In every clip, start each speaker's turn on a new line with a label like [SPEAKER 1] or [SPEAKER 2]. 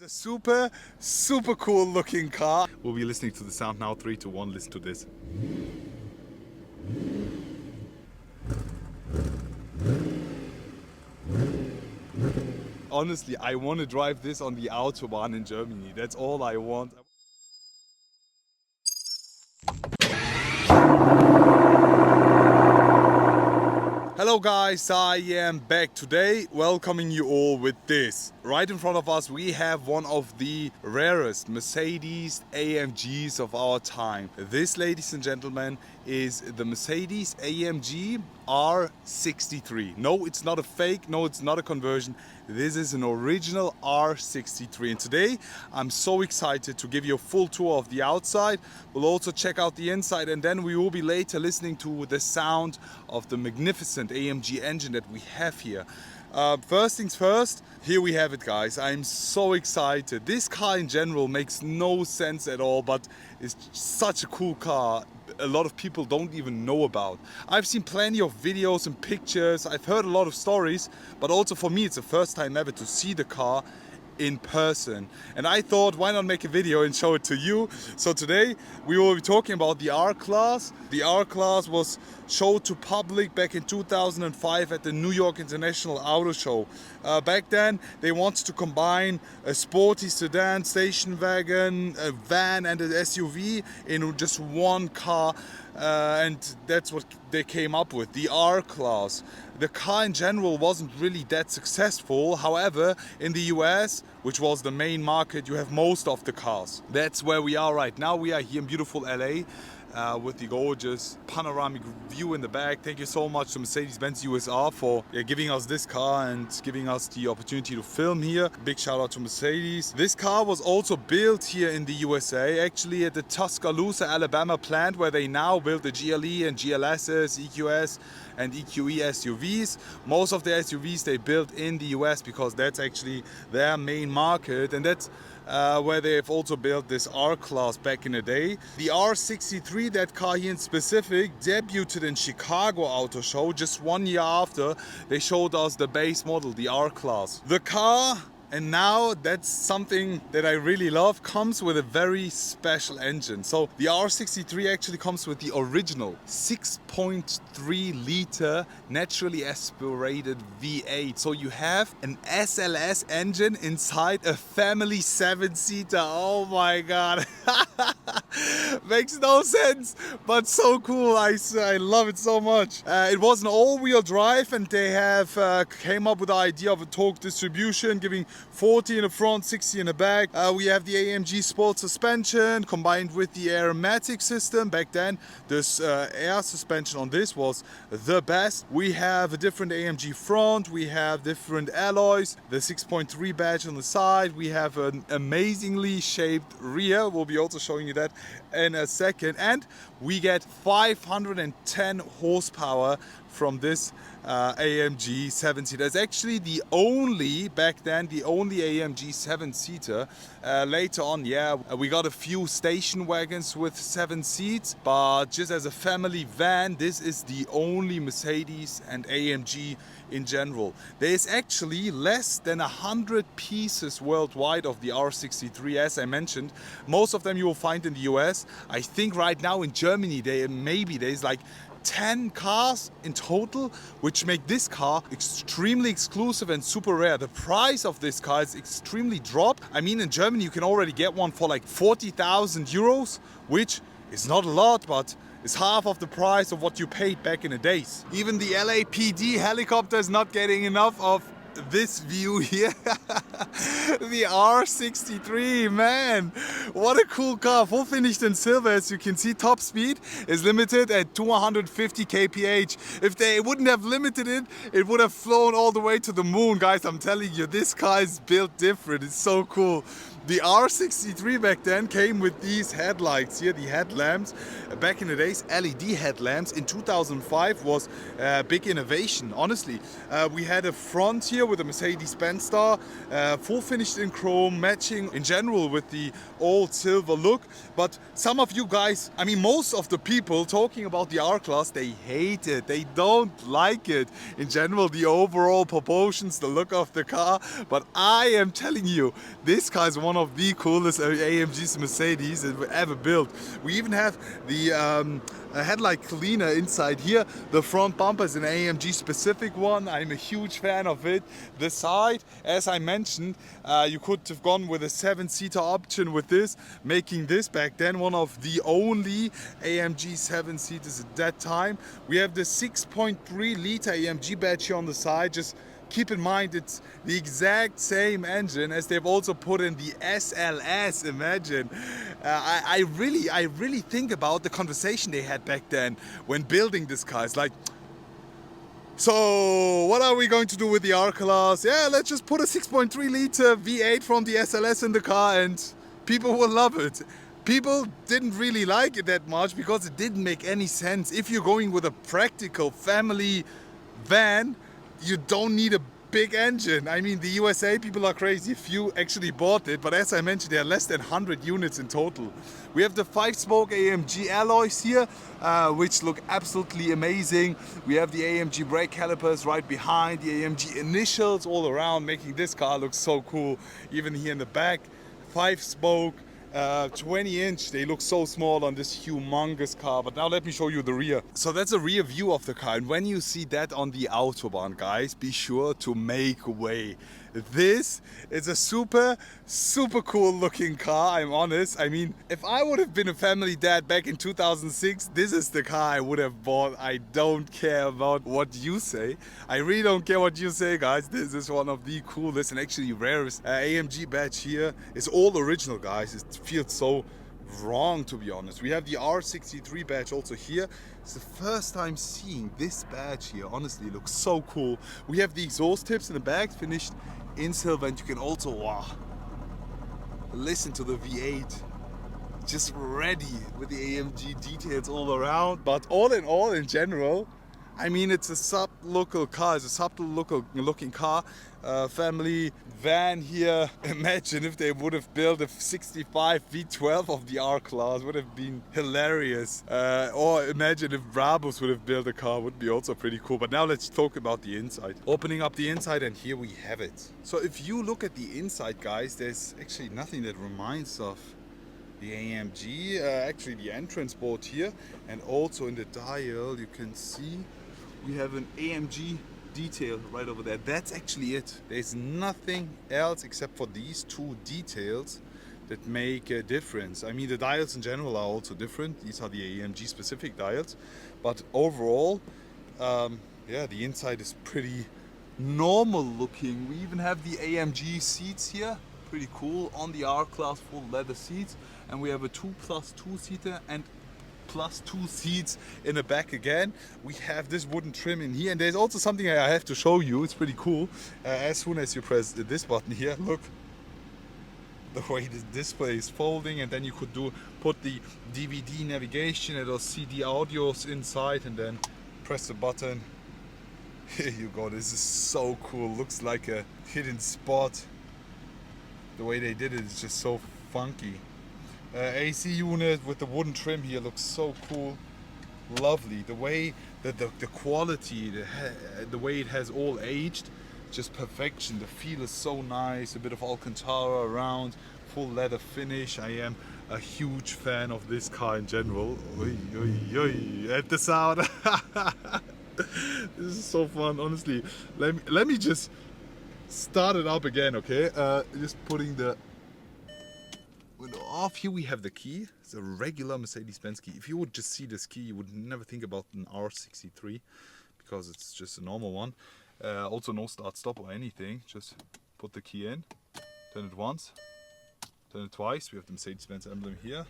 [SPEAKER 1] a super cool looking car. We'll be listening to the sound now. 3, 2, 1, listen to this. Honestly, I want to drive this on the Autobahn in Germany. That's all I want. Hello guys, I am back today, welcoming you all with this. Right in front of us we have one of the rarest Mercedes AMGs of our time. This, ladies and gentlemen, is the Mercedes AMG R63. No, it's not a fake, no, it's not a conversion. This is an original R63, and today I'm so excited to give you a full tour of the outside. We'll also check out the inside, and then we will be later listening to the sound of the magnificent AMG engine that we have here. First things first, here we have it, guys. I'm so excited. This car in general makes no sense at all, but it's such a cool car. A lot of people don't even know about. I've seen plenty of videos and pictures. I've heard a lot of stories, but also for me it's the first time ever to see the car in person, and I thought, why not make a video and show it to you. So today we will be talking about the R-Class. The R-Class was showed to public back in 2005 at the New York International Auto Show. Back then they wanted to combine a sporty sedan, station wagon, a van and an SUV in just one car, and that's what they came up with, the R-Class. The car in general wasn't really that successful. However, in the US, which was the main market, you have most of the cars. That's where we are right now. We are here in beautiful LA. With the gorgeous panoramic view in the back. Thank you so much to Mercedes-Benz USA for giving us this car and giving us the opportunity to film here. Big shout out to Mercedes. This car was also built here in the USA, actually at the Tuscaloosa, Alabama plant, where they now build the GLE and GLSs, EQS and EQE SUVs. Most of the SUVs they built in the US because that's actually their main market, and that's where they've also built this R-Class back in the day. The R63, that car here in specific, debuted in Chicago Auto Show just 1 year after they showed us the base model, the R-Class. The car, and now that's something that I really love, comes with a very special engine. So the R63 actually comes with the original 6.3 liter naturally aspirated V8. So you have an SLS engine inside a family 7-seater. Oh my god. Makes no sense, but so cool. I love it so much. It was an all-wheel drive, and they have came up with the idea of a torque distribution, giving 40 in the front, 60 in the back. We have the AMG Sport suspension combined with the aromatic system. Back then, this air suspension on this was the best. We have a different AMG front. We have different alloys. The 6.3 badge on the side. We have an amazingly shaped rear. We'll be also showing you that in a second. And we get 510 horsepower from this AMG 7-seater. It's actually the only, back then, the only AMG 7-seater. Later on, yeah, we got a few station wagons with 7 seats, but just as a family van, this is the only Mercedes and AMG in general. There's actually less than 100 pieces worldwide of the R63, as I mentioned. Most of them you will find in the US. I think right now in Germany, there's like 10 cars in total, which make this car extremely exclusive and super rare. The price of this car is extremely dropped. I mean, in Germany you can already get one for like 40,000 euros, which is not a lot, but it's half of the price of what you paid back in the days. Even the LAPD helicopter is not getting enough of this view here. The R63, man, what a cool car. Full finished in silver, as you can see. Top speed is limited at 250 kph. If they wouldn't have limited it, it would have flown all the way to the moon. Guys, I'm telling you, this car is built different. It's so cool. The R63 back then came with these headlights here, the headlamps. Back in the days, LED headlamps in 2005 was a big innovation, honestly. We had a front here here with the Mercedes-Benz star, full finished in chrome, matching in general with the old silver look. But some of you guys, I mean most of the people talking about the R-Class, they hate it, they don't like it. In general, the overall proportions, the look of the car. But I am telling you, this car is one of the coolest AMGs Mercedes that we ever built. We even have the headlight cleaner inside here. The front bumper is an AMG specific one. I'm a huge fan of it. The side, as I mentioned, you could have gone with a 7-seater option with this, making this back then one of the only AMG 7-seaters at that time. We have the 6.3 liter AMG badge here on the side. Just keep in mind it's the exact same engine as they've also put in the SLS. Imagine. I really think about the conversation they had back then when building this car. It's like, so what are we going to do with the R-Class? Yeah, let's just put a 6.3 liter V8 from the SLS in the car and people will love it. People didn't really like it that much because it didn't make any sense. If you're going with a practical family van, you don't need a big engine. I mean, the USA people are crazy if you actually bought it, but as I mentioned, there are less than 100 units in total. We have the 5-spoke AMG alloys here, which look absolutely amazing. We have the AMG brake calipers right behind, the AMG initials all around, making this car look so cool. Even here in the back, 5-spoke. 20-inch, they look so small on this humongous car. But now let me show you the rear. So that's a rear view of the car, and when you see that on the Autobahn, guys, be sure to make way. This is a super cool looking car, I'm honest. I mean, if I would have been a family dad back in 2006, this is the car I would have bought. I don't care about what you say. I really don't care what you say, guys. This is one of the coolest and actually rarest AMG badge here. It's all original, guys. It feels so wrong, to be honest. We have the R63 badge also here. It's the first time seeing this badge here. Honestly, it looks so cool. We have the exhaust tips in the back finished in silver, and you can also, wow, listen to the V8. Just ready with the AMG details all around. But all in all, in general, I mean, it's a sub-local car. It's a subtle-looking car. Family van here. Imagine if they would have built a 65 V12 of the R-Class. Would have been hilarious. Or imagine if Brabus would have built a car. Would be also pretty cool. But now let's talk about the inside. Opening up the inside, and here we have it. So if you look at the inside, guys, there's actually nothing that reminds of the AMG. Actually, the entrance board here, and also in the dial you can see we have an AMG detail right over there. That's actually it. There's nothing else except for these two details that make a difference. I mean, the dials in general are also different. These are the AMG specific dials, but overall, yeah, the inside is pretty normal looking. We even have the AMG seats here. Pretty cool. On the R-Class, full leather seats, and we have a 2+2 seater and +2 seats in the back again. We have this wooden trim in here, and there's also something I have to show you. It's pretty cool. As soon as you press this button here, look, the way the display is folding, and then you could put the DVD navigation and those CD audios inside, and then press the button. Here you go. This is so cool. Looks like a hidden spot. The way they did it is just so funky. AC unit with the wooden trim here looks so cool. Lovely. The way that the quality, the way it has all aged, just perfection. The feel is so nice. A bit of Alcantara around, full leather finish. I am a huge fan of this car in general. Oy, oy, oy. At the sound. This is so fun, honestly. Let me just start it up again, okay? Just putting the window off. Here we have the key. It's a regular Mercedes-Benz key. If you would just see this key, you would never think about an R63 because it's just a normal one. Also no start stop or anything. Just put the key in, turn it once, turn it twice. We have the Mercedes-Benz emblem here.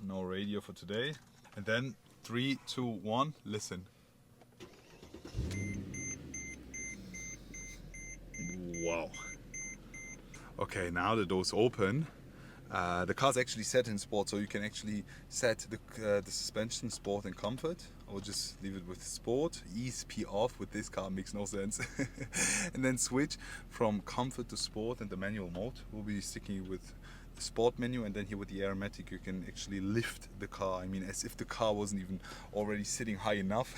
[SPEAKER 1] No radio for today. And then 3, 2, 1, listen. Wow. Okay, now the door's open. The car's actually set in sport, so you can actually set the suspension sport and comfort. I'll just leave it with sport, ESP off. With this car makes no sense. And then switch from comfort to sport, and the manual mode. We'll be sticking with the sport menu, and then here with the aromatic you can actually lift the car. I mean, as if the car wasn't even already sitting high enough.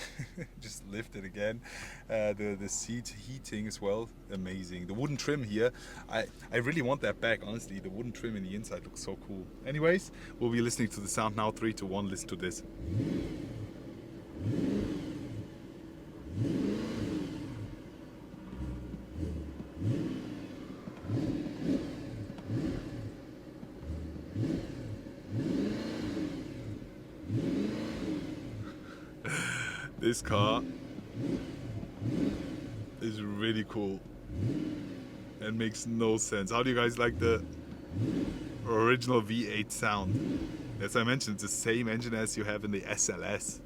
[SPEAKER 1] Just lift it again. The seat heating as well, amazing. The wooden trim here, I really want that back, honestly. The wooden trim in the inside looks so cool. Anyways, we'll be listening to the sound now. 3, 2, 1, listen to this. This car is really cool and makes no sense. How do you guys like the original V8 sound? As I mentioned, it's the same engine as you have in the SLS.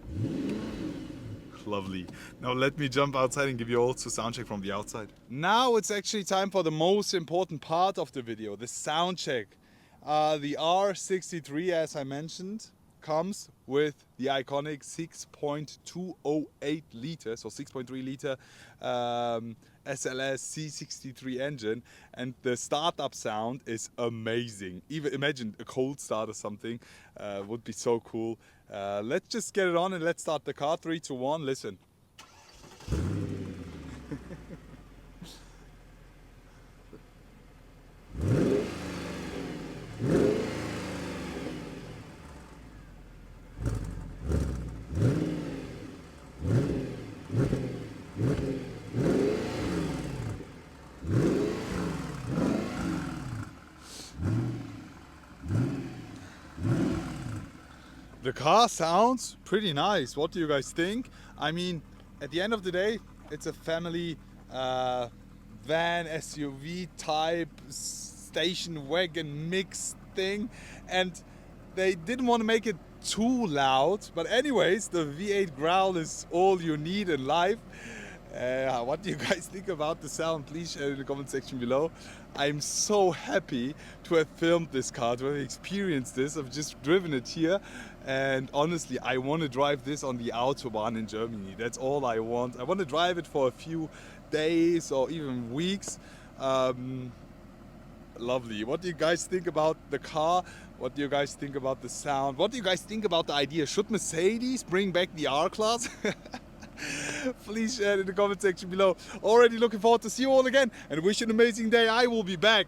[SPEAKER 1] Lovely. Now let me jump outside and give you also sound check from the outside. Now it's actually time for the most important part of the video, the sound check. The R63, as I mentioned, comes with the iconic 6.208 liter, so 6.3 liter SLS C63 engine, and the startup sound is amazing. Even imagine a cold start or something would be so cool. Let's just get it on and let's start the car. 3, 2, 1, listen. The car sounds pretty nice. What do you guys think? I mean, at the end of the day, it's a family van, SUV type, station wagon mix thing, and they didn't want to make it too loud. But anyways, the V8 growl is all you need in life. What do you guys think about the sound? Please share in the comment section below. I'm so happy to have filmed this car, to have experienced this. I've just driven it here, and honestly I want to drive this on the Autobahn in Germany. That's all I want. I want to drive it for a few days or even weeks. Lovely. What do you guys think about the car? What do you guys think about the sound? What do you guys think about the idea? Should Mercedes bring back the R-Class? Please share it in the comment section below. Already looking forward to see you all again and wish you an amazing day. I will be back.